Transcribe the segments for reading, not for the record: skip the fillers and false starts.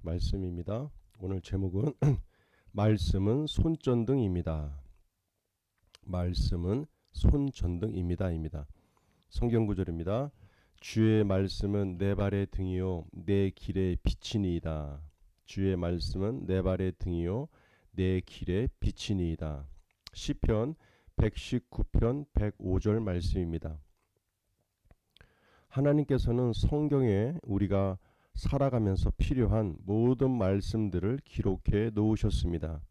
말씀입니다. 오늘 제목은 말씀은 손전등입니다. 말씀은 손전등입니다입니다. 성경 구절입니다. 주의 말씀은 내 발의 등이요 내 길의 빛이니이다. 주의 말씀은 내 발의 등이요 내 길의 빛이니이다. 시편 119편 105절 말씀입니다. 하나님께서는 성경에 우리가 살아가면서 필요한 모든 말씀들을 기록해 놓으셨습니다.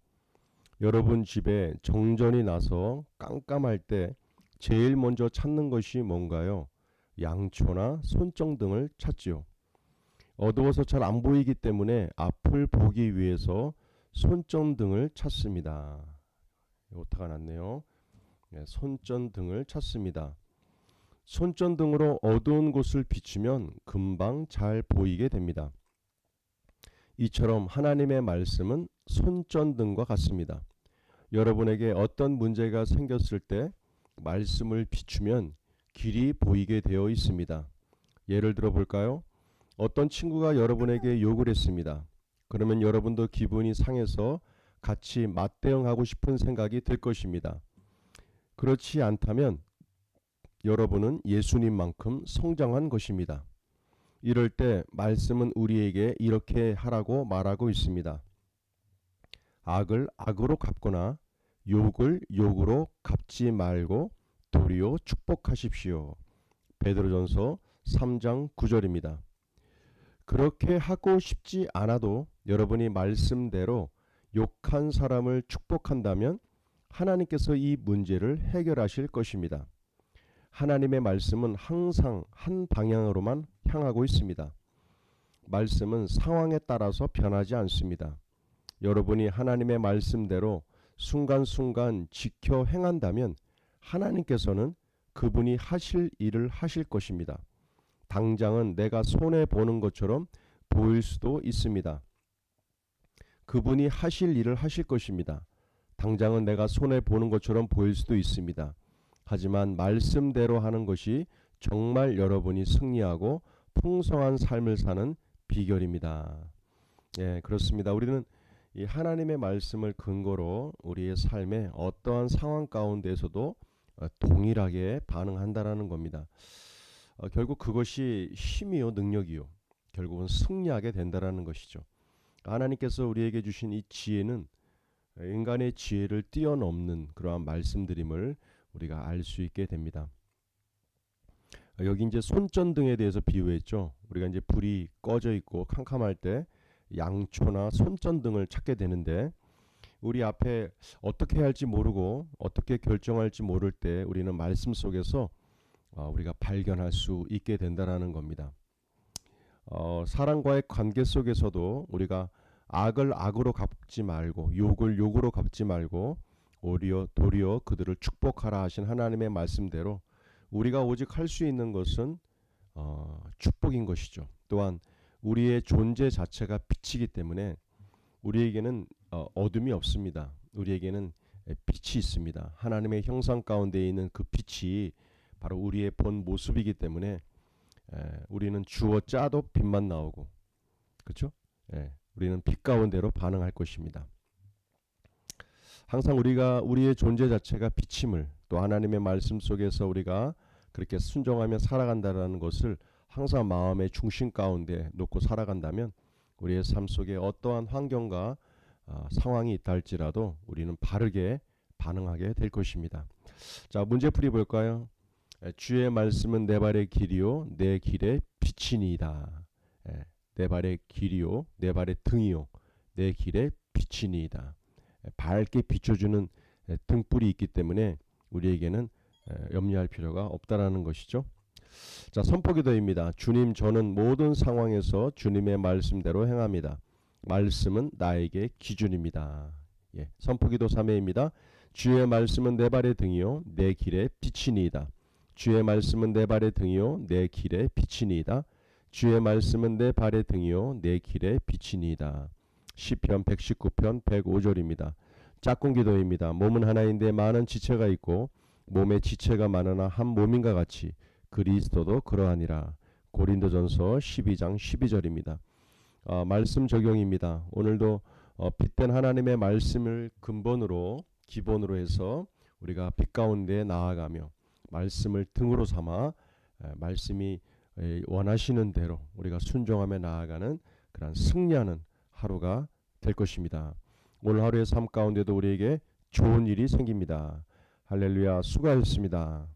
여러분 집에 정전이 나서 깜깜할 때 제일 먼저 찾는 것이 뭔가요? 양초나 손전등을 찾지요. 어두워서 잘 안 보이기 때문에 앞을 보기 위해서 손전등을 찾습니다. 오타가 났네요. 손전등을 찾습니다. 손전등으로 어두운 곳을 비추면 금방 잘 보이게 됩니다. 이처럼 하나님의 말씀은 손전등과 같습니다. 여러분에게 어떤 문제가 생겼을 때 말씀을 비추면 길이 보이게 되어 있습니다. 예를 들어 볼까요? 어떤 친구가 여러분에게 욕을 했습니다. 그러면 여러분도 기분이 상해서 같이 맞대응하고 싶은 생각이 들 것입니다. 그렇지 않다면 여러분은 예수님만큼 성장한 것입니다. 이럴 때 말씀은 우리에게 이렇게 하라고 말하고 있습니다. 악을 악으로 갚거나 욕을 욕으로 갚지 말고 도리어 축복하십시오. 베드로전서 3장 9절입니다. 그렇게 하고 싶지 않아도 여러분이 말씀대로 욕한 사람을 축복한다면 하나님께서 이 문제를 해결하실 것입니다. 하나님의 말씀은 항상 한 방향으로만 향하고 있습니다. 말씀은 상황에 따라서 변하지 않습니다. 여러분이 하나님의 말씀대로 순간순간 지켜 행한다면 하나님께서는 그분이 하실 일을 하실 것입니다. 당장은 내가 손해보는 것처럼 보일 수도 있습니다. 그분이 하실 일을 하실 것입니다. 당장은 내가 손해보는 것처럼 보일 수도 있습니다. 하지만 말씀대로 하는 것이 정말 여러분이 승리하고 풍성한 삶을 사는 비결입니다. 예, 그렇습니다. 우리는 이 하나님의 말씀을 근거로 우리의 삶에 어떠한 상황 가운데서도 동일하게 반응한다라는 겁니다. 결국 그것이 힘이요 능력이요 결국은 승리하게 된다라는 것이죠. 하나님께서 우리에게 주신 이 지혜는 인간의 지혜를 뛰어넘는 그러한 말씀드림을 우리가 알 수 있게 됩니다. 여기 이제 손전등에 대해서 비유했죠. 우리가 이제 불이 꺼져 있고 캄캄할 때 양초나 손전등을 찾게 되는데 우리 앞에 어떻게 해야 할지 모르고 어떻게 결정할지 모를 때 우리는 말씀 속에서 우리가 발견할 수 있게 된다라는 겁니다. 사람과의 관계 속에서도 우리가 악을 악으로 갚지 말고 욕을 욕으로 갚지 말고 도리어 그들을 축복하라 하신 하나님의 말씀대로 우리가 오직 할 수 있는 것은 축복인 것이죠. 또한 우리의 존재 자체가 빛이기 때문에 우리에게는 어둠이 없습니다. 우리에게는 빛이 있습니다. 하나님의 형상 가운데 있는 그 빛이 바로 우리의 본 모습이기 때문에 우리는 주어 짜도 빛만 나오고 그렇죠? 우리는 빛 가운데로 반응할 것입니다. 항상 우리가 우리의 존재 자체가 빛임을 또 하나님의 말씀 속에서 우리가 그렇게 순종하며 살아간다는 것을 항상 마음의 중심 가운데 놓고 살아간다면 우리의 삶 속에 어떠한 환경과 상황이 있다 할지라도 우리는 바르게 반응하게 될 것입니다. 자, 문제풀이 볼까요? 주의 말씀은 내 발의 길이요 내 길의 빛이니이다. 내 발의 길이요 내 발의 등이요 내 길의 빛이니이다. 밝게 비춰주는 등불이 있기 때문에 우리에게는 염려할 필요가 없다라는 것이죠. 자, 선포기도입니다. 주님, 저는 모든 상황에서 주님의 말씀대로 행합니다. 말씀은 나에게 기준입니다. 예, 선포기도 3회입니다. 주의 말씀은 내 발의 등이요 내 길의 빛이니이다. 주의 말씀은 내 발의 등이요 내 길의 빛이니이다. 주의 말씀은 내 발의 등이요 내 길의 빛이니이다. 시편 119편 105절입니다. 짝꿍 기도입니다. 몸은 하나인데 많은 지체가 있고 몸에 지체가 많으나 한 몸인가 같이 그리스도도 그러하니라. 고린도전서 12장 12절입니다. 말씀 적용입니다. 오늘도 빛된 하나님의 말씀을 근본으로 기본으로 해서 우리가 빛 가운데 나아가며 말씀을 등으로 삼아 말씀이 원하시는 대로 우리가 순종하며 나아가는 그런 승리하는 하루가 될 것입니다. 오늘 하루의 삶 가운데도 우리에게 좋은 일이 생깁니다. 할렐루야. 수고하셨습니다.